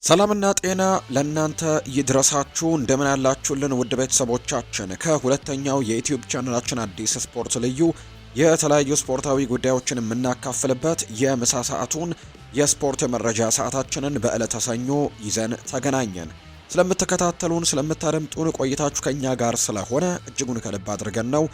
ሰላምና ጤና ለእናንተ ይድረሳችሁ። እንደምን ያላችሁልን ውድ ቤተሰቦቻችን፣ ከሁለተኛው የዩቲዩብ ቻናላችን አዲስ ስፖርት ልዩ የተለያዩ ስፖርታዊ ጉዳዮችን የምናካፍልበት የምሳ ሰዓቱን የስፖርት መረጃ ሰዓታችንን በዕለተ ሰኞ ይዘን ተገናኘን። ስለምትከታተሉን ስለምታደምጡን ቆይታችሁ ከኛ ጋር ስለሆነ እጅጉን ከልብ አድርገን ነው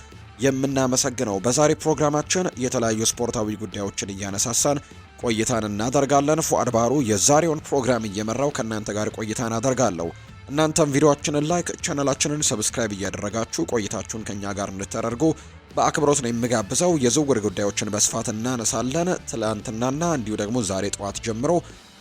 የምናመሰግነው። በዛሬ ፕሮግራማችን የተለያዩ ስፖርታዊ ጉዳዮችን እያነሳሳን ቆይታን እናደርጋለን። ፉአድ ባህሩ የዛሬውን ፕሮግራም እየመራው ከእናንተ ጋር ቆይታን አደርጋለሁ። እናንተም ቪዲዮአችንን ላይክ፣ ቻናላችንን ሰብስክራይብ እያደረጋችሁ ቆይታችሁን ከኛ ጋር እንድታደርጉ በአክብሮት ነው የምጋብዘው። የዝውውር ጉዳዮችን በስፋት እናነሳለን። ትላንትናና እንዲሁ ደግሞ ዛሬ ጠዋት ጀምሮ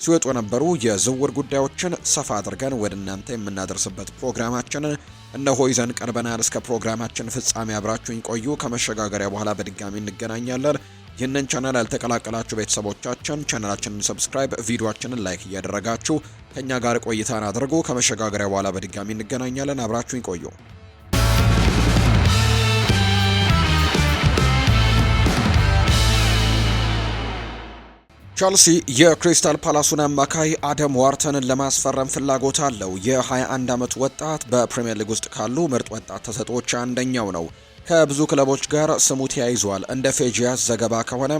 ሲወጡ የነበሩ የዝውውር ጉዳዮችን ሰፋ አድርገን ወደ እናንተ የምናደርስበት ፕሮግራማችንን እነሆ ይዘን ቀርበናል። እስከ ፕሮግራማችን ፍጻሜ አብራችሁኝ ቆዩ። ከመሸጋገሪያ በኋላ በድጋሚ እንገናኛለን። ይህንን ቻናል ያልተቀላቀላችሁ ቤተሰቦቻችን ቻናላችንን ሰብስክራይብ፣ ቪዲዮአችንን ላይክ እያደረጋችሁ ከኛ ጋር ቆይታን አድርጉ። ከመሸጋገሪያ በኋላ በድጋሚ እንገናኛለን። አብራችሁኝ ቆዩ። ቸልሲ የክሪስታል ፓላሱን አማካይ አደም ዋርተንን ለማስፈረም ፍላጎት አለው። የ21 ዓመት ወጣት በፕሪሚየር ሊግ ውስጥ ካሉ ምርጥ ወጣት ተሰጥኦዎች አንደኛው ነው። ከብዙ ክለቦች ጋር ስሙ ተያይዟል። እንደ ፌጂያስ ዘገባ ከሆነ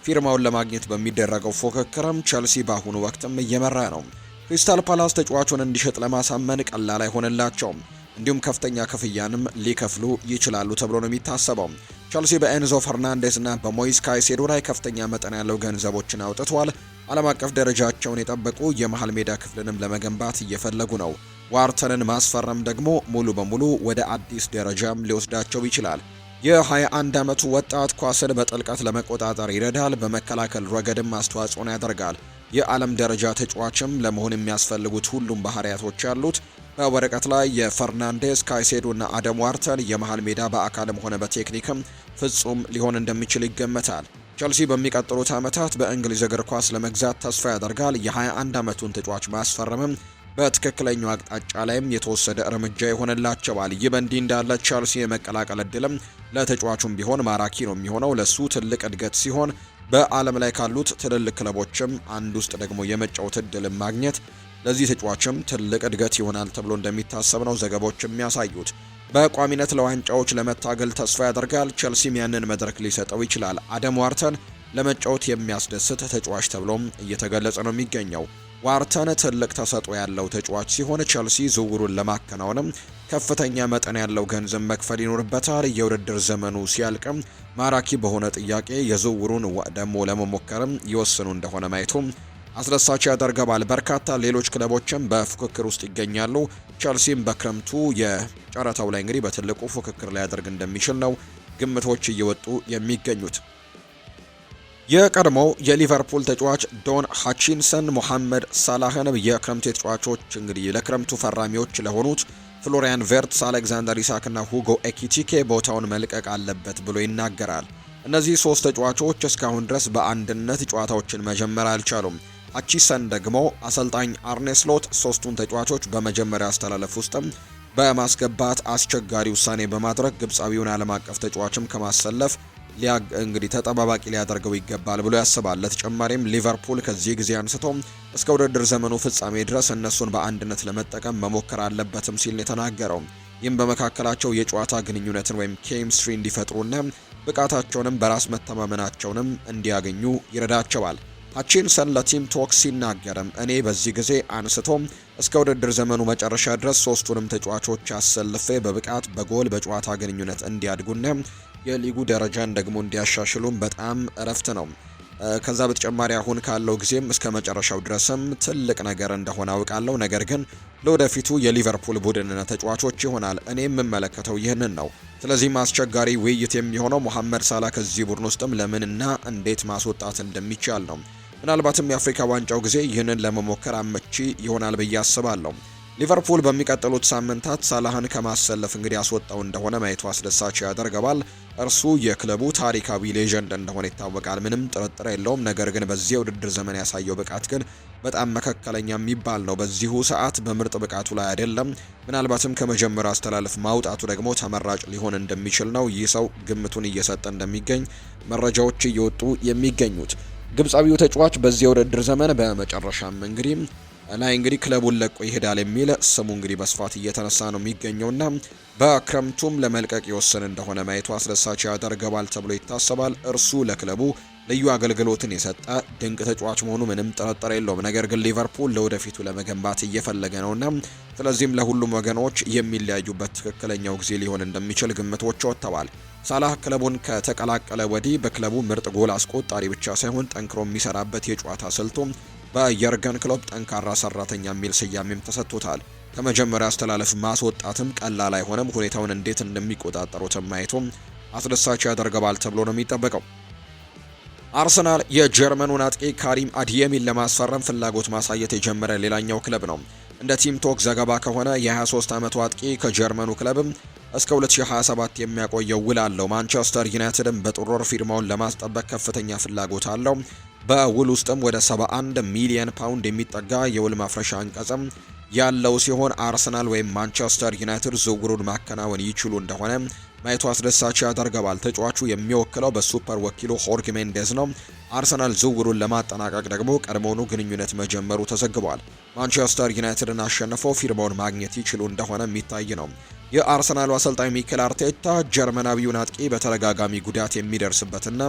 ፊርማውን ለማግኘት በሚደረገው ፉክክርም ቸልሲ በአሁኑ ወቅትም እየመራ ነው። ክሪስታል ፓላስ ተጫዋቹን እንዲሸጥ ለማሳመን ቀላል አይሆንላቸውም። እንዲሁም ከፍተኛ ክፍያንም ሊከፍሉ ይችላሉ ተብሎ ነው የሚታሰበው። ቸልሲ በኤንዞ ፈርናንዴስ እና በሞይስ ካይሴዶ ላይ ከፍተኛ መጠን ያለው ገንዘቦችን አውጥቷል። ዓለም አቀፍ ደረጃቸውን የጠበቁ የመሃል ሜዳ ክፍልንም ለመገንባት እየፈለጉ ነው። ዋርተንን ማስፈረም ደግሞ ሙሉ በሙሉ ወደ አዲስ ደረጃም ሊወስዳቸው ይችላል። የ21 ዓመቱ ወጣት ኳስን በጥልቀት ለመቆጣጠር ይረዳል። በመከላከል ረገድም አስተዋጽኦን ያደርጋል። የዓለም ደረጃ ተጫዋችም ለመሆን የሚያስፈልጉት ሁሉም ባህሪያቶች ያሉት በወረቀት ላይ የፈርናንዴስ፣ ካይሴዶ እና አደም ዋርተን የመሃል ሜዳ በአካልም ሆነ በቴክኒክም ፍጹም ሊሆን እንደሚችል ይገመታል። ቸልሲ በሚቀጥሉት ዓመታት በእንግሊዝ እግር ኳስ ለመግዛት ተስፋ ያደርጋል። የ21 ዓመቱን ተጫዋች ማስፈረምም በትክክለኛው አቅጣጫ ላይም የተወሰደ እርምጃ ይሆንላቸዋል። ይህ በእንዲህ እንዳለ ቸልሲ የመቀላቀል እድልም ለተጫዋቹም ቢሆን ማራኪ ነው የሚሆነው። ለሱ ትልቅ እድገት ሲሆን በዓለም ላይ ካሉት ትልልቅ ክለቦችም አንድ ውስጥ ደግሞ የመጫወት እድል ማግኘት ለዚህ ተጫዋችም ትልቅ እድገት ይሆናል ተብሎ እንደሚታሰብ ነው ዘገባዎች የሚያሳዩት። በቋሚነት ለዋንጫዎች ለመታገል ተስፋ ያደርጋል። ቸልሲም ያንን መድረክ ሊሰጠው ይችላል። አደም ዋርተን ለመጫወት የሚያስደስት ተጫዋች ተብሎም እየተገለጸ ነው የሚገኘው። ዋርተን ትልቅ ተሰጥኦ ያለው ተጫዋች ሲሆን ቸልሲ ዝውውሩን ለማከናወንም ከፍተኛ መጠን ያለው ገንዘብ መክፈል ይኖርበታል። የውድድር ዘመኑ ሲያልቅም ማራኪ በሆነ ጥያቄ የዝውውሩን ደግሞ ለመሞከርም ይወስኑ እንደሆነ ማየቱም አስደሳች ያደርገዋል። በርካታ ሌሎች ክለቦችም በፉክክር ውስጥ ይገኛሉ። ቸልሲም በክረምቱ የጨረታው ላይ እንግዲህ በትልቁ ፉክክር ላይ ያደርግ እንደሚችል ነው ግምቶች እየወጡ የሚገኙት። የቀድሞው የሊቨርፑል ተጫዋች ዶን ሃቺንሰን ሞሐመድ ሳላህን የክረምቱ ተጫዋቾች እንግዲህ ለክረምቱ ፈራሚዎች ለሆኑት ፍሎሪያን ቨርትስ፣ አሌክዛንደር ኢሳክና ሁጎ ኤኪቲኬ ቦታውን መልቀቅ አለበት ብሎ ይናገራል። እነዚህ ሶስት ተጫዋቾች እስካሁን ድረስ በአንድነት ጨዋታዎችን መጀመር አልቻሉም። ሃቺንሰን ደግሞ አሰልጣኝ አርኔ ስሎት ሶስቱን ተጫዋቾች በመጀመሪያ አስተላለፍ ውስጥም በማስገባት አስቸጋሪ ውሳኔ በማድረግ ግብፃዊውን ዓለም አቀፍ ተጫዋችም ከማሰለፍ እንግዲህ ተጠባባቂ ሊያደርገው ይገባል ብሎ ያስባል። ለተጨማሪም ሊቨርፑል ከዚህ ጊዜ አንስቶ እስከ ውድድር ዘመኑ ፍጻሜ ድረስ እነሱን በአንድነት ለመጠቀም መሞከር አለበትም ሲል የተናገረው። ይህም በመካከላቸው የጨዋታ ግንኙነትን ወይም ኬሚስትሪ እንዲፈጥሩና ብቃታቸውንም በራስ መተማመናቸውንም እንዲያገኙ ይረዳቸዋል። ሃቺንሰን ለቲም ቶክ ሲናገርም እኔ በዚህ ጊዜ አንስቶ እስከ ውድድር ዘመኑ መጨረሻ ድረስ ሶስቱንም ተጫዋቾች አሰልፌ በብቃት በጎል በጨዋታ ግንኙነት እንዲያድጉና የሊጉ ደረጃን ደግሞ እንዲያሻሽሉም በጣም እረፍት ነው። ከዛ በተጨማሪ አሁን ካለው ጊዜም እስከ መጨረሻው ድረስም ትልቅ ነገር እንደሆነ አውቃለሁ። ነገር ግን ለወደፊቱ የሊቨርፑል ቡድንና ተጫዋቾች ይሆናል። እኔ የምመለከተው ይህንን ነው። ስለዚህም አስቸጋሪ ውይይት የሚሆነው ሞሐመድ ሳላ ከዚህ ቡድን ውስጥም ለምንና እንዴት ማስወጣት እንደሚቻል ነው። ምናልባትም የአፍሪካ ዋንጫው ጊዜ ይህንን ለመሞከር አመቺ ይሆናል ብዬ አስባለሁ። ሊቨርፑል በሚቀጥሉት ሳምንታት ሳላህን ከማሰለፍ እንግዲህ ያስወጣው እንደሆነ ማየቱ አስደሳች ያደርገዋል። እርሱ የክለቡ ታሪካዊ ሌጀንድ እንደሆነ ይታወቃል፣ ምንም ጥርጥር የለውም። ነገር ግን በዚህ የውድድር ዘመን ያሳየው ብቃት ግን በጣም መካከለኛ የሚባል ነው። በዚሁ ሰዓት በምርጥ ብቃቱ ላይ አይደለም። ምናልባትም ከመጀመሪያ አስተላለፍ ማውጣቱ ደግሞ ተመራጭ ሊሆን እንደሚችል ነው ይህ ሰው ግምቱን እየሰጠ እንደሚገኝ መረጃዎች እየወጡ የሚገኙት። ግብፃዊው ተጫዋች በዚህ የውድድር ዘመን በመጨረሻም እንግዲህ ላይ እንግዲህ ክለቡን ለቆ ይሄዳል የሚል ስሙ እንግዲህ በስፋት እየተነሳ ነው የሚገኘውና በክረምቱም ለመልቀቅ ይወስን እንደሆነ ማየቱ አስደሳች ያደርገዋል ተብሎ ይታሰባል። እርሱ ለክለቡ ልዩ አገልግሎትን የሰጠ ድንቅ ተጫዋች መሆኑ ምንም ጥርጥር የለውም። ነገር ግን ሊቨርፑል ለወደፊቱ ለመገንባት እየፈለገ ነውና ስለዚህም ለሁሉም ወገኖች የሚለያዩበት ትክክለኛው ጊዜ ሊሆን እንደሚችል ግምቶች ወጥተዋል። ሳላህ ክለቡን ከተቀላቀለ ወዲህ በክለቡ ምርጥ ጎል አስቆጣሪ ብቻ ሳይሆን ጠንክሮ የሚሰራበት የጨዋታ ስልቱ በየርገን ክሎፕ ጠንካራ ሰራተኛ የሚል ስያሜም ተሰጥቶታል። ከመጀመሪያ አስተላለፍ ማስወጣትም ቀላል አይሆንም። ሁኔታውን እንዴት እንደሚቆጣጠሩት ማየቱም አስደሳች ያደርገዋል ተብሎ ነው የሚጠበቀው። አርሰናል የጀርመኑን አጥቂ ካሪም አዲየሚን ለማስፈረም ፍላጎት ማሳየት የጀመረ ሌላኛው ክለብ ነው። እንደ ቲም ቶክ ዘገባ ከሆነ የ23 ዓመቱ አጥቂ ከጀርመኑ ክለብም እስከ 2027 የሚያቆየው ውል አለው። ማንቸስተር ዩናይትድም በጥር ወር ፊርማውን ለማስጠበቅ ከፍተኛ ፍላጎት አለው። በውል ውስጥም ወደ 71 ሚሊዮን ፓውንድ የሚጠጋ የውል ማፍረሻ አንቀጽም ያለው ሲሆን አርሰናል ወይም ማንቸስተር ዩናይትድ ዝውውሩን ማከናወን ይችሉ እንደሆነ ማየቱ አስደሳች ያደርገዋል። ተጫዋቹ የሚወክለው በሱፐር ወኪሉ ሆርግ ሜንዴዝ ነው። አርሰናል ዝውውሩን ለማጠናቀቅ ደግሞ ቀድሞውኑ ግንኙነት መጀመሩ ተዘግቧል። ማንቸስተር ዩናይትድን አሸንፈው ፊርማውን ማግኘት ይችሉ እንደሆነ የሚታይ ነው። የአርሰናሉ አሰልጣኝ ሚኬል አርቴታ ጀርመናዊውን አጥቂ በተደጋጋሚ ጉዳት የሚደርስበትና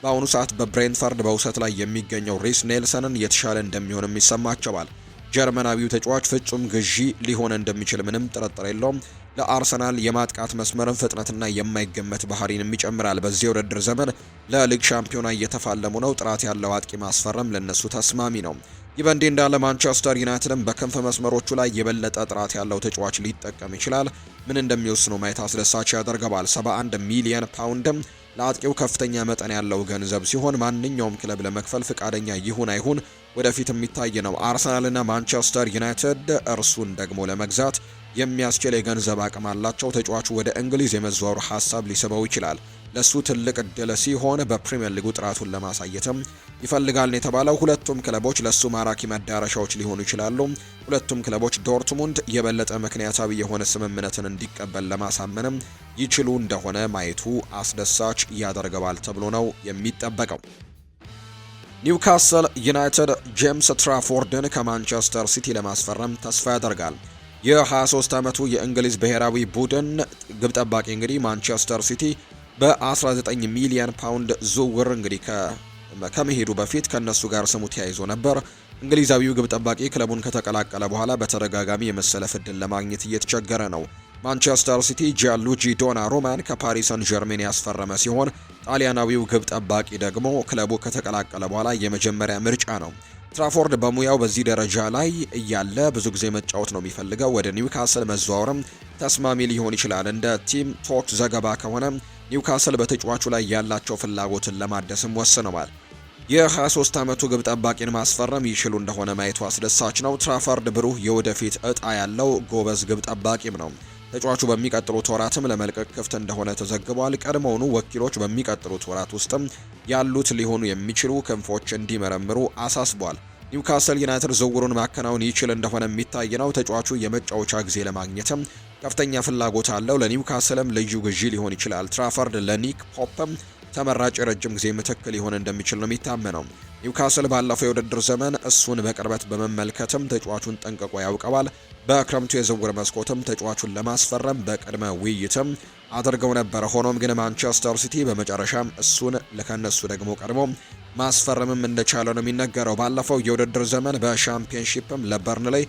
በአሁኑ ሰዓት በብሬንትፈርድ በውሰት ላይ የሚገኘው ሪስ ኔልሰንን የተሻለ እንደሚሆንም ይሰማቸዋል። ጀርመናዊው ተጫዋች ፍጹም ግዢ ሊሆን እንደሚችል ምንም ጥርጥር የለውም። ለአርሰናል የማጥቃት መስመርን ፍጥነትና የማይገመት ባህሪንም ይጨምራል። በዚህ የውድድር ዘመን ለሊግ ሻምፒዮና እየተፋለሙ ነው። ጥራት ያለው አጥቂ ማስፈረም ለነሱ ተስማሚ ነው። ይህ በእንዲህ እንዳለ ማንቸስተር ዩናይትድም በክንፍ መስመሮቹ ላይ የበለጠ ጥራት ያለው ተጫዋች ሊጠቀም ይችላል። ምን እንደሚወስኑ ማየት አስደሳች ያደርገዋል። 71 ሚሊዮን ፓውንድም ለአጥቂው ከፍተኛ መጠን ያለው ገንዘብ ሲሆን ማንኛውም ክለብ ለመክፈል ፍቃደኛ ይሁን አይሁን ወደፊት የሚታይ ነው። አርሰናልና ማንቸስተር ዩናይትድ እርሱን ደግሞ ለመግዛት የሚያስችል የገንዘብ አቅም አላቸው። ተጫዋቹ ወደ እንግሊዝ የመዘዋወር ሀሳብ ሊስበው ይችላል። ለሱ ትልቅ እድል ሲሆን በፕሪሚየር ሊጉ ጥራቱን ለማሳየትም ይፈልጋል ነው የተባለው። ሁለቱም ክለቦች ለሱ ማራኪ መዳረሻዎች ሊሆኑ ይችላሉ። ሁለቱም ክለቦች ዶርትሙንድ የበለጠ ምክንያታዊ የሆነ ስምምነትን እንዲቀበል ለማሳመንም ይችሉ እንደሆነ ማየቱ አስደሳች ያደርገዋል ተብሎ ነው የሚጠበቀው። ኒውካስል ዩናይትድ ጄምስ ትራፎርድን ከማንቸስተር ሲቲ ለማስፈረም ተስፋ ያደርጋል። የ23 ዓመቱ የእንግሊዝ ብሔራዊ ቡድን ግብ ጠባቂ እንግዲህ ማንቸስተር ሲቲ በ19 ሚሊዮን ፓውንድ ዝውውር እንግዲህ ከመሄዱ በፊት ከነሱ ጋር ስሙ ተያይዞ ነበር። እንግሊዛዊው ግብ ጠባቂ ክለቡን ከተቀላቀለ በኋላ በተደጋጋሚ የመሰለፍ ዕድል ለማግኘት እየተቸገረ ነው። ማንቸስተር ሲቲ ጂያንሉጂ ዶናሩማን ከፓሪስ ሰን ዠርሜን ያስፈረመ ሲሆን ጣሊያናዊው ግብ ጠባቂ ደግሞ ክለቡ ከተቀላቀለ በኋላ የመጀመሪያ ምርጫ ነው። ትራፎርድ በሙያው በዚህ ደረጃ ላይ እያለ ብዙ ጊዜ መጫወት ነው የሚፈልገው። ወደ ኒውካስል መዘዋወርም ተስማሚ ሊሆን ይችላል። እንደ ቲም ቶክ ዘገባ ከሆነ ኒውካስል በተጫዋቹ ላይ ያላቸው ፍላጎትን ለማደስም ወስነዋል። የ23 ዓመቱ ግብ ጠባቂን ማስፈረም ይችሉ እንደሆነ ማየቱ አስደሳች ነው። ትራፎርድ ብሩህ የወደፊት እጣ ያለው ጎበዝ ግብ ጠባቂም ነው። ተጫዋቹ በሚቀጥሉት ወራትም ለመልቀቅ ክፍት እንደሆነ ተዘግቧል። ቀድሞውኑ ወኪሎች በሚቀጥሉት ወራት ውስጥም ያሉት ሊሆኑ የሚችሉ ክንፎች እንዲመረምሩ አሳስቧል። ኒውካስል ዩናይትድ ዝውውሩን ማከናወን ይችል እንደሆነ የሚታይ ነው። ተጫዋቹ የመጫወቻ ጊዜ ለማግኘትም ከፍተኛ ፍላጎት አለው። ለኒውካስልም ልዩ ግዢ ሊሆን ይችላል። ትራፎርድ ለኒክ ፖፕም ተመራጭ የረጅም ጊዜ ምትክል ሊሆን እንደሚችል ነው የሚታመነው። ኒውካስል ባለፈው የውድድር ዘመን እሱን በቅርበት በመመልከትም ተጫዋቹን ጠንቅቆ ያውቀዋል። በክረምቱ የዝውውር መስኮትም ተጫዋቹን ለማስፈረም በቅድመ ውይይትም አድርገው ነበር። ሆኖም ግን ማንቸስተር ሲቲ በመጨረሻም እሱን ለከነሱ ደግሞ ቀድሞ ማስፈረምም እንደቻለ ነው የሚነገረው። ባለፈው የውድድር ዘመን በሻምፒዮንሺፕም ለበርንሌይ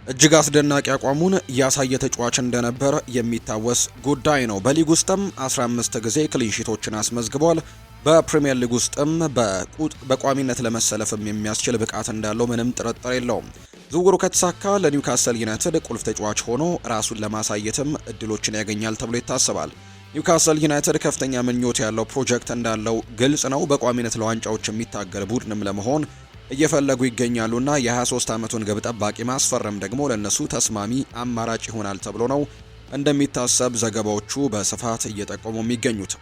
እጅግ አስደናቂ አቋሙን ያሳየ ተጫዋች እንደነበር የሚታወስ ጉዳይ ነው። በሊግ ውስጥም 15 ጊዜ ክሊንሺቶችን አስመዝግቧል። በፕሪሚየር ሊግ ውስጥም በቋሚነት ለመሰለፍም የሚያስችል ብቃት እንዳለው ምንም ጥርጥር የለውም። ዝውውሩ ከተሳካ ለኒውካስል ዩናይትድ ቁልፍ ተጫዋች ሆኖ ራሱን ለማሳየትም እድሎችን ያገኛል ተብሎ ይታሰባል። ኒውካስል ዩናይትድ ከፍተኛ ምኞት ያለው ፕሮጀክት እንዳለው ግልጽ ነው። በቋሚነት ለዋንጫዎች የሚታገል ቡድንም ለመሆን እየፈለጉ ይገኛሉና የ23 ዓመቱን ግብ ጠባቂ ማስፈረም ደግሞ ለነሱ ተስማሚ አማራጭ ይሆናል ተብሎ ነው እንደሚታሰብ ዘገባዎቹ በስፋት እየጠቆሙ የሚገኙት።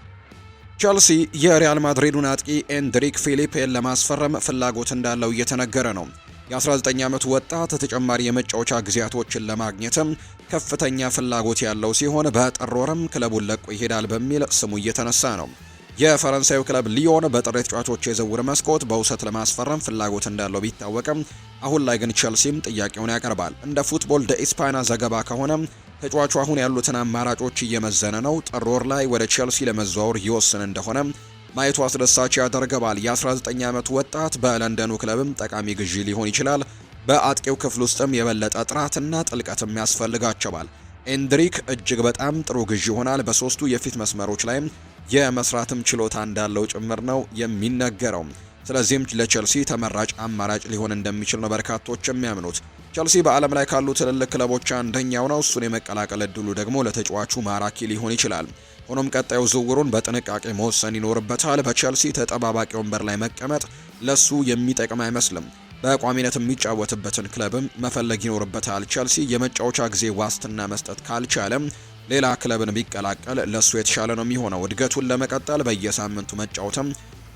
ቸልሲ የሪያል ማድሪዱን አጥቂ ኤንድሪክ ፊሊፔን ለማስፈረም ፍላጎት እንዳለው እየተነገረ ነው። የ19 ዓመቱ ወጣት ተጨማሪ የመጫወቻ ጊዜያቶችን ለማግኘትም ከፍተኛ ፍላጎት ያለው ሲሆን በጥር ወርም ክለቡን ለቆ ይሄዳል በሚል ስሙ እየተነሳ ነው። የፈረንሳዩ ክለብ ሊዮን በጥር ተጫዋቾች የዝውውር መስኮት በውሰት ለማስፈረም ፍላጎት እንዳለው ቢታወቅም አሁን ላይ ግን ቸልሲም ጥያቄውን ያቀርባል። እንደ ፉትቦል ደ ኢስፓና ዘገባ ከሆነ ተጫዋቹ አሁን ያሉትን አማራጮች እየመዘነ ነው። ጥር ወር ላይ ወደ ቸልሲ ለመዘዋወር ይወስን እንደሆነ ማየቱ አስደሳች ያደርገዋል። የ19 ዓመቱ ወጣት በለንደኑ ክለብም ጠቃሚ ግዢ ሊሆን ይችላል። በአጥቂው ክፍል ውስጥም የበለጠ ጥራትና ጥልቀትም ያስፈልጋቸዋል። ኤንድሪክ እጅግ በጣም ጥሩ ግዢ ይሆናል። በሶስቱ የፊት መስመሮች ላይም የመስራትም ችሎታ እንዳለው ጭምር ነው የሚነገረው። ስለዚህም ለቸልሲ ተመራጭ አማራጭ ሊሆን እንደሚችል ነው በርካቶች የሚያምኑት። ቸልሲ በዓለም ላይ ካሉ ትልልቅ ክለቦች አንደኛው ነው። እሱን የመቀላቀል እድሉ ደግሞ ለተጫዋቹ ማራኪ ሊሆን ይችላል። ሆኖም ቀጣዩ ዝውውሩን በጥንቃቄ መወሰን ይኖርበታል። በቸልሲ ተጠባባቂ ወንበር ላይ መቀመጥ ለሱ የሚጠቅም አይመስልም። በቋሚነት የሚጫወትበትን ክለብም መፈለግ ይኖርበታል። ቸልሲ የመጫወቻ ጊዜ ዋስትና መስጠት ካልቻለም ሌላ ክለብን ቢቀላቀል ለሱ የተሻለ ነው የሚሆነው። እድገቱን ለመቀጠል በየሳምንቱ መጫወትም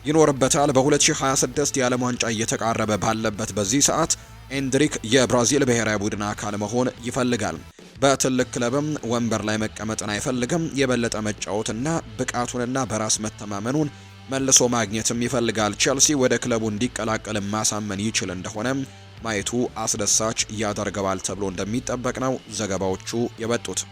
ይኖርበታል። በ2026 የዓለም ዋንጫ እየተቃረበ ባለበት በዚህ ሰዓት ኤንድሪክ የብራዚል ብሔራዊ ቡድን አካል መሆን ይፈልጋል። በትልቅ ክለብም ወንበር ላይ መቀመጥን አይፈልግም። የበለጠ መጫወትና ብቃቱንና በራስ መተማመኑን መልሶ ማግኘትም ይፈልጋል። ቸልሲ ወደ ክለቡ እንዲቀላቀል ማሳመን ይችል እንደሆነ ማየቱ አስደሳች ያደርገዋል ተብሎ እንደሚጠበቅ ነው ዘገባዎቹ የወጡት።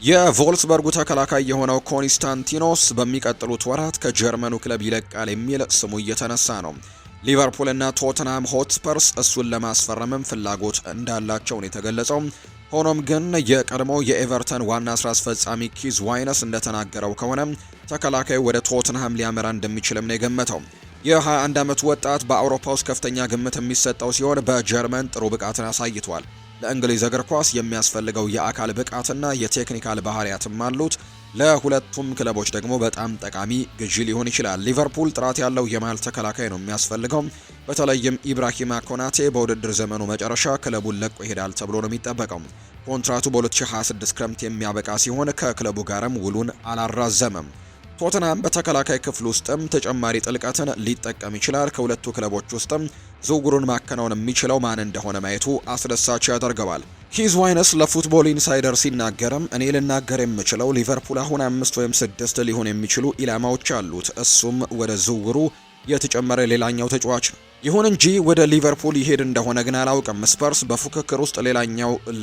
የቮልስበርጉ ተከላካይ የሆነው ኮንስታንቲኖስ በሚቀጥሉት ወራት ከጀርመኑ ክለብ ይለቃል የሚል ስሙ እየተነሳ ነው። ሊቨርፑል እና ቶተንሃም ሆትስፐርስ እሱን ለማስፈረምም ፍላጎት እንዳላቸው ነው የተገለጸው። ሆኖም ግን የቀድሞው የኤቨርተን ዋና ስራ አስፈጻሚ ኪዝ ዋይነስ እንደተናገረው ከሆነ ተከላካዩ ወደ ቶተንሃም ሊያመራ እንደሚችልም ነው የገመተው። የ21 ዓመቱ ወጣት በአውሮፓ ውስጥ ከፍተኛ ግምት የሚሰጠው ሲሆን በጀርመን ጥሩ ብቃትን አሳይቷል። ለእንግሊዝ እግር ኳስ የሚያስፈልገው የአካል ብቃትና የቴክኒካል ባህሪያትም አሉት። ለሁለቱም ክለቦች ደግሞ በጣም ጠቃሚ ግዢ ሊሆን ይችላል። ሊቨርፑል ጥራት ያለው የመሃል ተከላካይ ነው የሚያስፈልገው። በተለይም ኢብራሂማ ኮናቴ በውድድር ዘመኑ መጨረሻ ክለቡን ለቆ ይሄዳል ተብሎ ነው የሚጠበቀው። ኮንትራቱ በ2026 ክረምት የሚያበቃ ሲሆን ከክለቡ ጋርም ውሉን አላራዘመም። ቶተንሃም በተከላካይ ክፍል ውስጥም ተጨማሪ ጥልቀትን ሊጠቀም ይችላል። ከሁለቱ ክለቦች ውስጥም ዝውውሩን ማከናወን የሚችለው ማን እንደሆነ ማየቱ አስደሳች ያደርገዋል። ኪዝ ዋይነስ ለፉትቦል ኢንሳይደር ሲናገርም እኔ ልናገር የምችለው ሊቨርፑል አሁን 5 ወይም 6 ሊሆን የሚችሉ ኢላማዎች አሉት። እሱም ወደ ዝውውሩ የተጨመረ ሌላኛው ተጫዋች ነው። ይሁን እንጂ ወደ ሊቨርፑል ይሄድ እንደሆነ ግን አላውቅም። ስፐርስ በፉክክር ውስጥ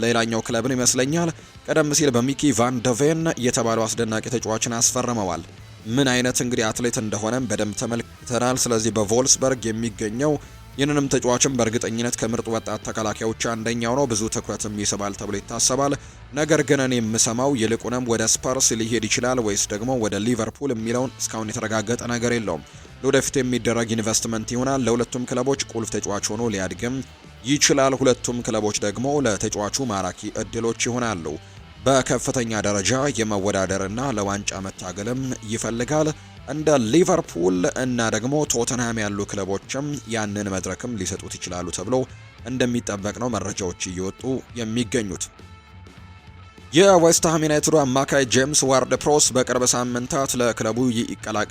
ሌላኛው ክለብን ይመስለኛል። ቀደም ሲል በሚኪ ቫን ደቬን የተባለው አስደናቂ ተጫዋችን አስፈርመዋል። ምን አይነት እንግዲህ አትሌት እንደሆነም በደንብ ተመልክተናል። ስለዚህ በቮልስበርግ የሚገኘው ይህንንም ተጫዋችም በእርግጠኝነት ከምርጥ ወጣት ተከላካዮች አንደኛው ነው። ብዙ ትኩረትም ይስባል ተብሎ ይታሰባል። ነገር ግን እኔ የምሰማው ይልቁንም ወደ ስፐርስ ሊሄድ ይችላል ወይስ ደግሞ ወደ ሊቨርፑል የሚለውን እስካሁን የተረጋገጠ ነገር የለውም። ለወደፊት የሚደረግ ኢንቨስትመንት ይሆናል። ለሁለቱም ክለቦች ቁልፍ ተጫዋች ሆኖ ሊያድግም ይችላል። ሁለቱም ክለቦች ደግሞ ለተጫዋቹ ማራኪ እድሎች ይሆናሉ። በከፍተኛ ደረጃ የመወዳደርና ለዋንጫ መታገልም ይፈልጋል። እንደ ሊቨርፑል እና ደግሞ ቶተንሃም ያሉ ክለቦችም ያንን መድረክም ሊሰጡት ይችላሉ ተብሎ እንደሚጠበቅ ነው መረጃዎች እየወጡ የሚገኙት። የዌስትሃም ዩናይትዱ አማካይ ጄምስ ዋርድ ፕሮስ በቅርብ ሳምንታት ለክለቡ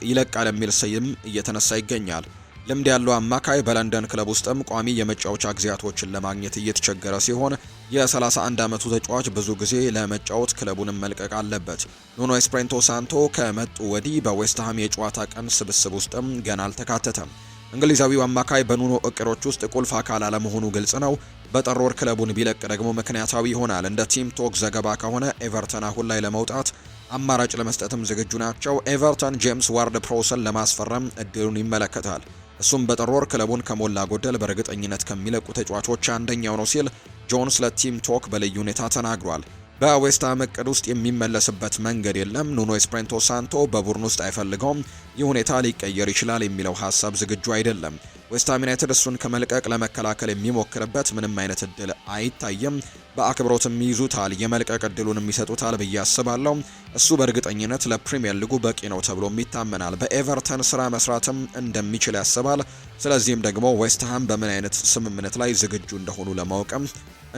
ይለቃል የሚል ስም እየተነሳ ይገኛል። ልምድ ያለው አማካይ በለንደን ክለብ ውስጥም ቋሚ የመጫወቻ ጊዜያቶችን ለማግኘት እየተቸገረ ሲሆን የ31 ዓመቱ ተጫዋች ብዙ ጊዜ ለመጫወት ክለቡንም መልቀቅ አለበት። ኑኖ ኤስፕሬንቶ ሳንቶ ከመጡ ወዲህ በዌስትሃም የጨዋታ ቀን ስብስብ ውስጥም ገና አልተካተተም። እንግሊዛዊው አማካይ በኑኖ እቅዶች ውስጥ ቁልፍ አካል አለመሆኑ ግልጽ ነው። በጥር ወር ክለቡን ቢለቅ ደግሞ ምክንያታዊ ይሆናል። እንደ ቲም ቶክ ዘገባ ከሆነ ኤቨርተን አሁን ላይ ለመውጣት አማራጭ ለመስጠትም ዝግጁ ናቸው። ኤቨርተን ጄምስ ዋርድ ፕሮስን ለማስፈረም እድሉን ይመለከታል። እሱም በጥር ወር ክለቡን ከሞላ ጎደል በእርግጠኝነት ከሚለቁ ተጫዋቾች አንደኛው ነው ሲል ጆንስ ለቲም ቶክ በልዩ ሁኔታ ተናግሯል። በዌስትሃም እቅድ ውስጥ የሚመለስበት መንገድ የለም። ኑኖ ኤስፕሬንቶ ሳንቶ በቡድን ውስጥ አይፈልገውም። ይህ ሁኔታ ሊቀየር ይችላል የሚለው ሀሳብ ዝግጁ አይደለም። ዌስትሃም ዩናይትድ እሱን ከመልቀቅ ለመከላከል የሚሞክርበት ምንም አይነት እድል አይታይም። በአክብሮትም ይይዙታል፣ የመልቀቅ እድሉንም ይሰጡታል ብዬ አስባለሁ። እሱ በእርግጠኝነት ለፕሪሚየር ሊጉ በቂ ነው ተብሎም ይታመናል። በኤቨርተን ስራ መስራትም እንደሚችል ያስባል። ስለዚህም ደግሞ ዌስትሃም በምን አይነት ስምምነት ላይ ዝግጁ እንደሆኑ ለማወቅም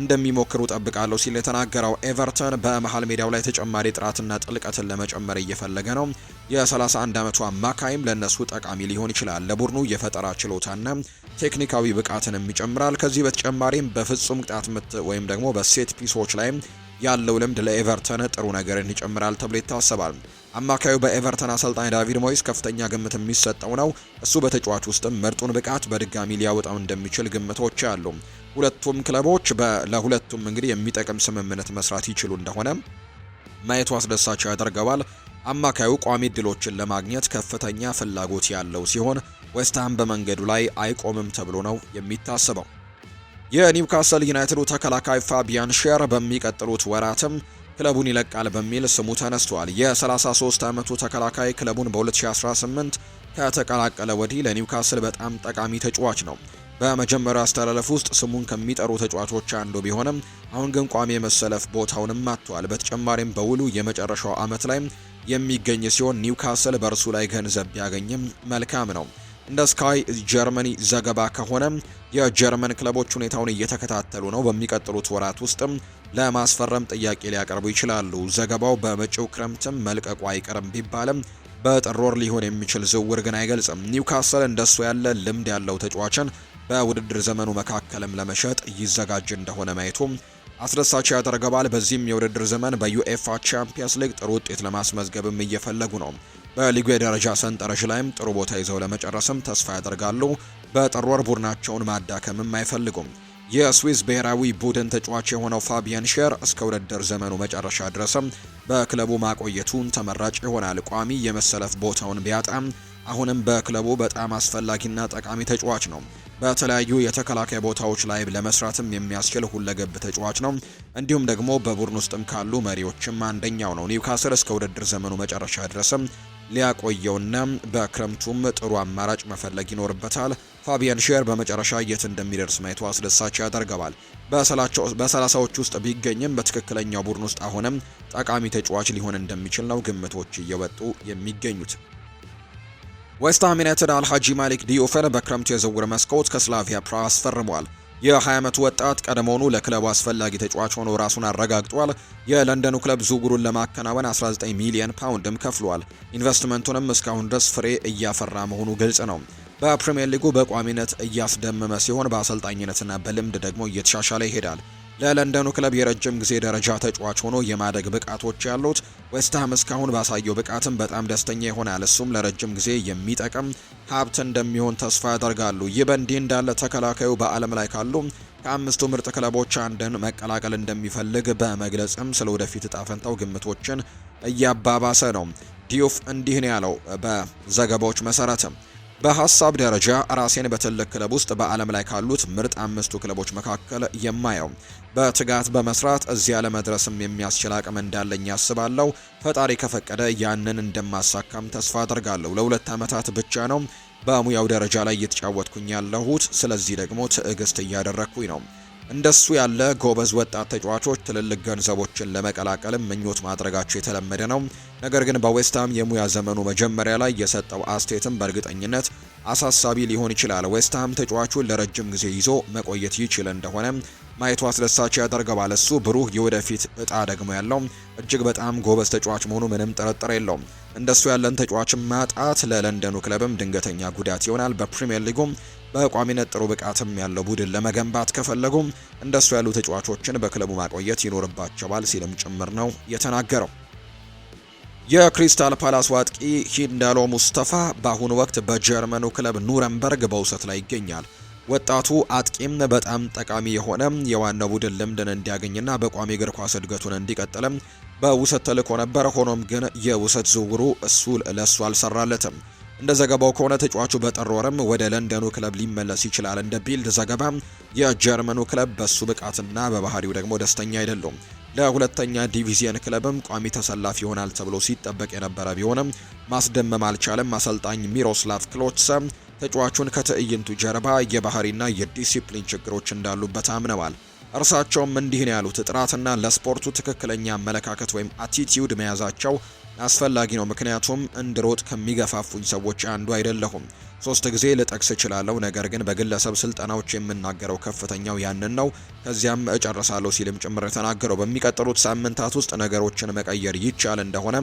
እንደሚሞክሩ ጠብቃለሁ ሲል የተናገረው ኤቨርተን በመሃል ሜዳው ላይ ተጨማሪ ጥራትና ጥልቀትን ለመጨመር እየፈለገ ነው። የ31 ዓመቱ አማካይም ለነሱ ጠቃሚ ሊሆን ይችላል። ለቡድኑ የፈጠራ ችሎታና ቴክኒካዊ ብቃትንም ይጨምራል። ከዚህ በተጨማሪም በፍጹም ቅጣት ምት ወይም ደግሞ በሴት ፒሶች ላይ ያለው ልምድ ለኤቨርተን ጥሩ ነገርን ይጨምራል ተብሎ ይታሰባል። አማካዩ በኤቨርተን አሰልጣኝ ዳቪድ ሞይስ ከፍተኛ ግምት የሚሰጠው ነው። እሱ በተጫዋች ውስጥም ምርጡን ብቃት በድጋሚ ሊያወጣው እንደሚችል ግምቶች አሉ። ሁለቱም ክለቦች ለሁለቱም እንግዲህ የሚጠቅም ስምምነት መስራት ይችሉ እንደሆነ ማየቱ አስደሳች ያደርገዋል። አማካዩ ቋሚ እድሎችን ለማግኘት ከፍተኛ ፍላጎት ያለው ሲሆን ዌስትሃም በመንገዱ ላይ አይቆምም ተብሎ ነው የሚታሰበው። የኒውካስል ዩናይትዱ ተከላካይ ፋቢያን ሼር በሚቀጥሉት ወራትም ክለቡን ይለቃል በሚል ስሙ ተነስቷል። የ33 ዓመቱ ተከላካይ ክለቡን በ2018 ከተቀላቀለ ወዲህ ለኒውካስል በጣም ጠቃሚ ተጫዋች ነው። በመጀመሪያው አስተላለፍ ውስጥ ስሙን ከሚጠሩ ተጫዋቾች አንዱ ቢሆንም አሁን ግን ቋሚ የመሰለፍ ቦታውንም አጥቷል። በተጨማሪም በውሉ የመጨረሻው ዓመት ላይ የሚገኝ ሲሆን ኒውካስል በእርሱ ላይ ገንዘብ ቢያገኝም መልካም ነው። እንደ ስካይ ጀርመኒ ዘገባ ከሆነ የጀርመን ክለቦች ሁኔታውን እየተከታተሉ ነው። በሚቀጥሉት ወራት ውስጥም ለማስፈረም ጥያቄ ሊያቀርቡ ይችላሉ። ዘገባው በመጪው ክረምትም መልቀቁ አይቀርም ቢባልም በጥር ወር ሊሆን የሚችል ዝውውር ግን አይገልጽም። ኒውካስል እንደሱ ያለ ልምድ ያለው ተጫዋችን በውድድር ዘመኑ መካከልም ለመሸጥ ይዘጋጅ እንደሆነ ማየቱ አስደሳች ያደርገዋል። በዚህም የውድድር ዘመን በዩኤፋ ቻምፒየንስ ሊግ ጥሩ ውጤት ለማስመዝገብም እየፈለጉ ነው። በሊጉ የደረጃ ሰንጠረዥ ላይም ጥሩ ቦታ ይዘው ለመጨረስም ተስፋ ያደርጋሉ። በጥር ወር ቡድናቸውን ማዳከምም አይፈልጉም። የስዊስ ብሔራዊ ቡድን ተጫዋች የሆነው ፋቢያን ሼር እስከ ውድድር ዘመኑ መጨረሻ ድረስም በክለቡ ማቆየቱን ተመራጭ ይሆናል። ቋሚ የመሰለፍ ቦታውን ቢያጣም አሁንም በክለቡ በጣም አስፈላጊና ጠቃሚ ተጫዋች ነው። በተለያዩ የተከላካይ ቦታዎች ላይ ለመስራትም የሚያስችል ሁለገብ ተጫዋች ነው። እንዲሁም ደግሞ በቡድን ውስጥም ካሉ መሪዎችም አንደኛው ነው። ኒውካስል እስከ ውድድር ዘመኑ መጨረሻ ድረስም ሊያቆየውና በክረምቱም ጥሩ አማራጭ መፈለግ ይኖርበታል። ፋቢያን ሼር በመጨረሻ የት እንደሚደርስ ማየቱ አስደሳች ያደርገዋል። በሰላሳዎች ውስጥ ቢገኝም በትክክለኛው ቡድን ውስጥ አሁንም ጠቃሚ ተጫዋች ሊሆን እንደሚችል ነው ግምቶች እየወጡ የሚገኙት። ዌስትሃም ዩናይትድ አልሃጂ ማሊክ ዲዮፈን በክረምቱ የዝውውር መስኮት ከስላቪያ ፕራግ አስፈርሟል። የ20 ዓመቱ ወጣት ቀድሞውኑ ለክለቡ አስፈላጊ ተጫዋች ሆኖ ራሱን አረጋግጧል። የለንደኑ ክለብ ዝውውሩን ለማከናወን 19 ሚሊዮን ፓውንድም ከፍሏል። ኢንቨስትመንቱንም እስካሁን ድረስ ፍሬ እያፈራ መሆኑ ግልጽ ነው። በፕሪሚየር ሊጉ በቋሚነት እያስደመመ ሲሆን በአሰልጣኝነትና በልምድ ደግሞ እየተሻሻለ ይሄዳል። ለለንደኑ ክለብ የረጅም ጊዜ ደረጃ ተጫዋች ሆኖ የማደግ ብቃቶች ያሉት ዌስትሃም እስካሁን ባሳየው ብቃትም በጣም ደስተኛ ይሆናል። እሱም ለረጅም ጊዜ የሚጠቅም ሀብት እንደሚሆን ተስፋ ያደርጋሉ። ይህ በእንዲህ እንዳለ ተከላካዩ በዓለም ላይ ካሉ ከአምስቱ ምርጥ ክለቦች አንድን መቀላቀል እንደሚፈልግ በመግለጽም ስለ ወደፊት እጣ ፈንታው ግምቶችን እያባባሰ ነው። ዲዮፍ እንዲህ ነው ያለው በዘገባዎች መሰረትም በሀሳብ ደረጃ ራሴን በትልቅ ክለብ ውስጥ በዓለም ላይ ካሉት ምርጥ አምስቱ ክለቦች መካከል የማየው በትጋት በመስራት እዚያ ለመድረስም የሚያስችል አቅም እንዳለኝ ያስባለሁ። ፈጣሪ ከፈቀደ ያንን እንደማሳካም ተስፋ አደርጋለሁ። ለ2 ዓመታት ብቻ ነው በሙያው ደረጃ ላይ እየተጫወትኩኝ ያለሁት። ስለዚህ ደግሞ ትዕግስት እያደረግኩኝ ነው። እንደሱ ያለ ጎበዝ ወጣት ተጫዋቾች ትልልቅ ገንዘቦችን ለመቀላቀልም ምኞት ማድረጋቸው የተለመደ ነው። ነገር ግን በዌስትሃም የሙያ ዘመኑ መጀመሪያ ላይ የሰጠው አስተያየትም በእርግጠኝነት አሳሳቢ ሊሆን ይችላል። ዌስትሃም ተጫዋቹን ለረጅም ጊዜ ይዞ መቆየት ይችል እንደሆነ ማየቱ አስደሳች ያደርገዋል። እሱ ብሩህ የወደፊት እጣ ደግሞ ያለው እጅግ በጣም ጎበዝ ተጫዋች መሆኑ ምንም ጥርጥር የለውም። እንደሱ ያለን ተጫዋች ማጣት ለለንደኑ ክለብም ድንገተኛ ጉዳት ይሆናል። በፕሪሚየር ሊጉም በቋሚነት ጥሩ ብቃትም ያለው ቡድን ለመገንባት ከፈለጉም እንደሱ ያሉ ተጫዋቾችን በክለቡ ማቆየት ይኖርባቸዋል ሲልም ጭምር ነው የተናገረው። የክሪስታል ፓላስ አጥቂ ሂንዳሎ ሙስተፋ በአሁኑ ወቅት በጀርመኑ ክለብ ኑረምበርግ በውሰት ላይ ይገኛል። ወጣቱ አጥቂም በጣም ጠቃሚ የሆነ የዋናው ቡድን ልምድን እንዲያገኝና በቋሚ እግር ኳስ እድገቱን እንዲቀጥልም በውሰት ተልኮ ነበር። ሆኖም ግን የውሰት ዝውውሩ ለሱ አልሰራለትም። እንደ ዘገባው ከሆነ ተጫዋቹ በጥር ወርም ወደ ለንደኑ ክለብ ሊመለስ ይችላል። እንደ ቢልድ ዘገባ የጀርመኑ ክለብ በሱ ብቃትና በባህሪው ደግሞ ደስተኛ አይደሉም። ለሁለተኛ ዲቪዚየን ክለብም ቋሚ ተሰላፊ ይሆናል ተብሎ ሲጠበቅ የነበረ ቢሆንም ማስደመም አልቻለም። አሰልጣኝ ሚሮስላቭ ክሎትሰ ተጫዋቹን ከትዕይንቱ ጀርባ የባህሪና የዲሲፕሊን ችግሮች እንዳሉበት አምነዋል። እርሳቸውም እንዲህ ነው ያሉት፣ ጥራትና ለስፖርቱ ትክክለኛ አመለካከት ወይም አቲቲዩድ መያዛቸው አስፈላጊ ነው። ምክንያቱም እንድሮጥ ከሚገፋፉኝ ሰዎች አንዱ አይደለሁም። 3 ጊዜ ልጠቅስ እችላለሁ፣ ነገር ግን በግለሰብ ስልጠናዎች የምናገረው ከፍተኛው ያንን ነው። ከዚያም እጨርሳለሁ ሲልም ጭምር የተናገረው በሚቀጥሉት ሳምንታት ውስጥ ነገሮችን መቀየር ይቻል እንደሆነ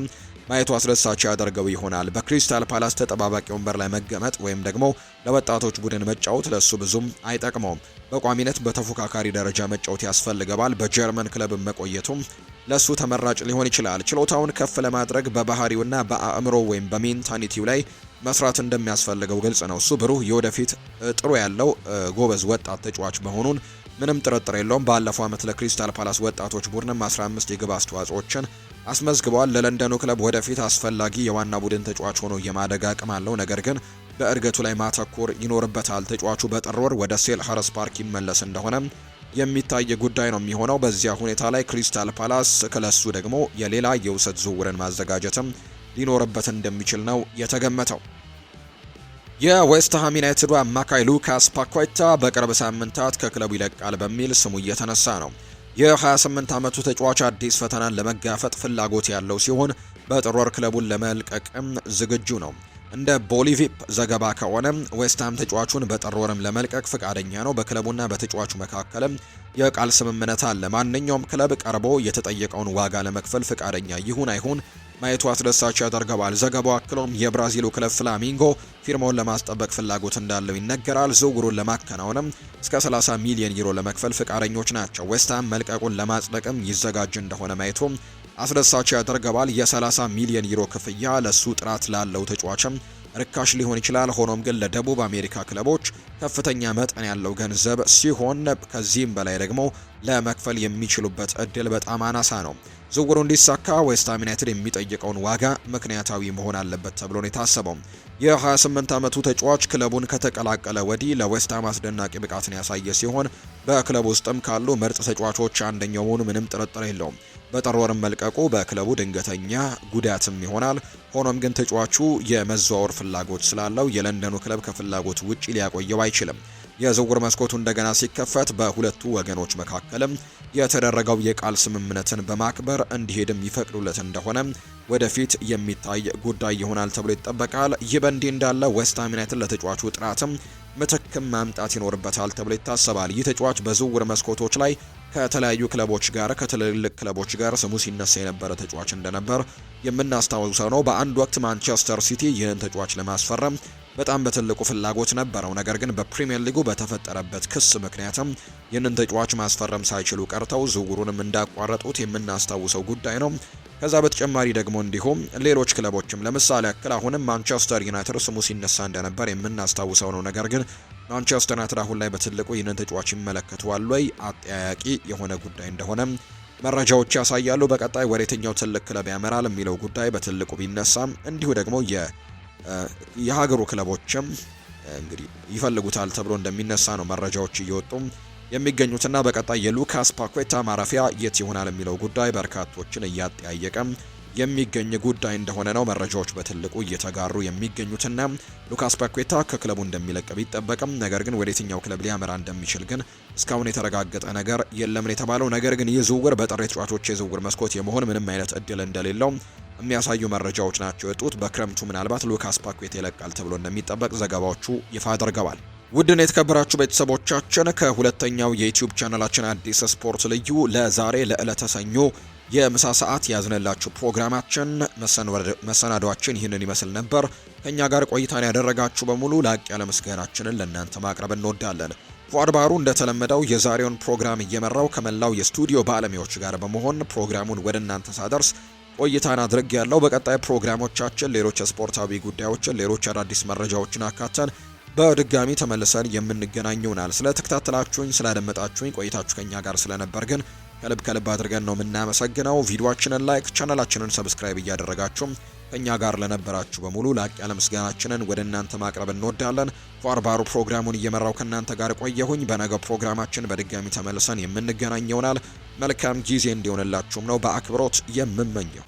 ማየቱ አስደሳች ያደርገው ይሆናል። በክሪስታል ፓላስ ተጠባባቂ ወንበር ላይ መቀመጥ ወይም ደግሞ ለወጣቶች ቡድን መጫወት ለሱ ብዙም አይጠቅመውም። በቋሚነት በተፎካካሪ ደረጃ መጫወት ያስፈልገዋል። በጀርመን ክለብ መቆየቱም ለሱ ተመራጭ ሊሆን ይችላል። ችሎታውን ከፍ ለማድረግ በባህሪውና በአእምሮ ወይም በሜንታሊቲው ላይ መስራት እንደሚያስፈልገው ግልጽ ነው። እሱ ብሩህ የወደፊት ጥሩ ያለው ጎበዝ ወጣት ተጫዋች መሆኑን ምንም ጥርጥር የለውም። ባለፈው ዓመት ለክሪስታል ፓላስ ወጣቶች ቡድንም 15 የግብ አስተዋጽኦችን አስመዝግበዋል። ለለንደኑ ክለብ ወደፊት አስፈላጊ የዋና ቡድን ተጫዋች ሆኖ የማደግ አቅም አለው፣ ነገር ግን በእድገቱ ላይ ማተኮር ይኖርበታል። ተጫዋቹ በጥር ወር ወደ ሴልኸርስት ፓርክ ይመለስ እንደሆነ የሚታይ ጉዳይ ነው የሚሆነው። በዚያ ሁኔታ ላይ ክሪስታል ፓላስ ክለሱ ደግሞ የሌላ የውሰት ዝውውርን ማዘጋጀትም ሊኖርበት እንደሚችል ነው የተገመተው። የዌስትሃም ዩናይትዱ አማካይ ሉካስ ፓኬታ በቅርብ ሳምንታት ከክለቡ ይለቃል በሚል ስሙ እየተነሳ ነው። የ28 ዓመቱ ተጫዋች አዲስ ፈተናን ለመጋፈጥ ፍላጎት ያለው ሲሆን በጥር ወር ክለቡን ለመልቀቅም ዝግጁ ነው። እንደ ቦሊቪፕ ዘገባ ከሆነ ዌስትሃም ተጫዋቹን በጥር ወርም ለመልቀቅ ፍቃደኛ ነው። በክለቡና በተጫዋቹ መካከልም የቃል ስምምነት አለ። ማንኛውም ክለብ ቀርቦ የተጠየቀውን ዋጋ ለመክፈል ፍቃደኛ ይሁን አይሁን ማየቱ አስደሳች ያደርገዋል። ዘገባው አክሎም የብራዚሉ ክለብ ፍላሚንጎ ፊርማውን ለማስጠበቅ ፍላጎት እንዳለው ይነገራል። ዝውውሩን ለማከናወንም እስከ 30 ሚሊዮን ዩሮ ለመክፈል ፍቃደኞች ናቸው። ዌስትሃም መልቀቁን ለማጽደቅም ይዘጋጅ እንደሆነ ማየቱ አስደሳች ያደርገዋል። የ30 ሚሊዮን ዩሮ ክፍያ ለሱ ጥራት ላለው ተጫዋችም ርካሽ ሊሆን ይችላል። ሆኖም ግን ለደቡብ አሜሪካ ክለቦች ከፍተኛ መጠን ያለው ገንዘብ ሲሆን ከዚህም በላይ ደግሞ ለመክፈል የሚችሉበት እድል በጣም አናሳ ነው። ዝውውሩ እንዲሳካ ዌስትሃም ዩናይትድ የሚጠይቀውን ዋጋ ምክንያታዊ መሆን አለበት ተብሎ ነው የታሰበው። የ28 ዓመቱ ተጫዋች ክለቡን ከተቀላቀለ ወዲህ ለዌስትሃም አስደናቂ ብቃትን ያሳየ ሲሆን በክለቡ ውስጥም ካሉ ምርጥ ተጫዋቾች አንደኛው መሆኑ ምንም ጥርጥር የለውም። በጥር ወርም መልቀቁ በክለቡ ድንገተኛ ጉዳትም ይሆናል። ሆኖም ግን ተጫዋቹ የመዘዋወር ፍላጎት ስላለው የለንደኑ ክለብ ከፍላጎት ውጪ ሊያቆየው አይችልም። የዝውውር መስኮቱ እንደገና ሲከፈት በሁለቱ ወገኖች መካከልም የተደረገው የቃል ስምምነትን በማክበር እንዲሄድም ይፈቅዱለት እንደሆነ ወደፊት የሚታይ ጉዳይ ይሆናል ተብሎ ይጠበቃል። ይህ በእንዲህ እንዳለ ዌስትሃም ዩናይትድ ለተጫዋቹ ጥራትም ምትክም ማምጣት ይኖርበታል ተብሎ ይታሰባል። ይህ ተጫዋች በዝውውር መስኮቶች ላይ ከተለያዩ ክለቦች ጋር ከትልልቅ ክለቦች ጋር ስሙ ሲነሳ የነበረ ተጫዋች እንደነበር የምናስታውሰው ነው። በአንድ ወቅት ማንቸስተር ሲቲ ይህን ተጫዋች ለማስፈረም በጣም በትልቁ ፍላጎት ነበረው። ነገር ግን በፕሪሚየር ሊጉ በተፈጠረበት ክስ ምክንያትም ይህንን ተጫዋች ማስፈረም ሳይችሉ ቀርተው ዝውውሩንም እንዳቋረጡት የምናስታውሰው ጉዳይ ነው። ከዛ በተጨማሪ ደግሞ እንዲሁም ሌሎች ክለቦችም ለምሳሌ ያክል አሁንም ማንቸስተር ዩናይትድ ስሙ ሲነሳ እንደነበር የምናስታውሰው ነው። ነገር ግን ማንቸስተር ዩናይትድ አሁን ላይ በትልቁ ይህንን ተጫዋች ይመለከተዋል ወይ አጠያያቂ የሆነ ጉዳይ እንደሆነ መረጃዎች ያሳያሉ። በቀጣይ ወደ የትኛው ትልቅ ክለብ ያመራል የሚለው ጉዳይ በትልቁ ቢነሳም እንዲሁ ደግሞ የሀገሩ ክለቦችም እንግዲህ ይፈልጉታል ተብሎ እንደሚነሳ ነው መረጃዎች እየወጡ የሚገኙትና በቀጣይ የሉካስ ፓኬታ ማረፊያ የት ይሆናል የሚለው ጉዳይ በርካቶችን እያጠያየቀ የሚገኝ ጉዳይ እንደሆነ ነው መረጃዎች በትልቁ እየተጋሩ የሚገኙትና ሉካስ ፓኬታ ከክለቡ እንደሚለቅ ቢጠበቅም ነገር ግን ወደ የትኛው ክለብ ሊያመራ እንደሚችል ግን እስካሁን የተረጋገጠ ነገር የለም የተባለው። ነገር ግን ይህ ዝውውር በጥር ተጫዋቾች የዝውውር መስኮት የመሆን ምንም አይነት እድል እንደሌለው የሚያሳዩ መረጃዎች ናቸው የወጡት። በክረምቱ ምናልባት ሉካስ ፓኬታ ይለቃል ተብሎ እንደሚጠበቅ ዘገባዎቹ ይፋ አድርገዋል። ውድን የተከበራችሁ ቤተሰቦቻችን ከሁለተኛው የዩቲዩብ ቻናላችን አዲስ ስፖርት ልዩ ለዛሬ ለዕለተ ሰኞ የምሳ ሰዓት ያዝነላችሁ ፕሮግራማችን መሰናዷችን ይህንን ይመስል ነበር። ከኛ ጋር ቆይታን ያደረጋችሁ በሙሉ ላቅ ያለ ምስጋናችንን ለእናንተ ማቅረብ እንወዳለን። ፉአድ ባህሩ እንደተለመደው የዛሬውን ፕሮግራም እየመራው ከመላው የስቱዲዮ ባለሙያዎች ጋር በመሆን ፕሮግራሙን ወደ እናንተ ሳደርስ ቆይታን አድርግ ያለው። በቀጣይ ፕሮግራሞቻችን ሌሎች ስፖርታዊ ጉዳዮችን፣ ሌሎች አዳዲስ መረጃዎችን አካተን በድጋሚ ተመልሰን የምንገናኝ ይሆናል። ስለተከታተላችሁኝ ስላደመጣችሁኝ ቆይታችሁ ከኛ ጋር ስለነበር ግን ከልብ አድርገን ነው የምናመሰግነው። ቪዲዮአችንን ላይክ፣ ቻናላችንን ሰብስክራይብ እያደረጋችሁ ከኛ ጋር ለነበራችሁ በሙሉ ላቅ ያለ ምስጋናችንን ወደ እናንተ ማቅረብ እንወዳለን። ፉአድ ባህሩ ፕሮግራሙን እየመራው ከእናንተ ጋር ቆየሁኝ። በነገው ፕሮግራማችን በድጋሚ ተመልሰን የምንገናኝ ይሆናል። መልካም ጊዜ እንዲሆንላችሁም ነው በአክብሮት የምመኘው።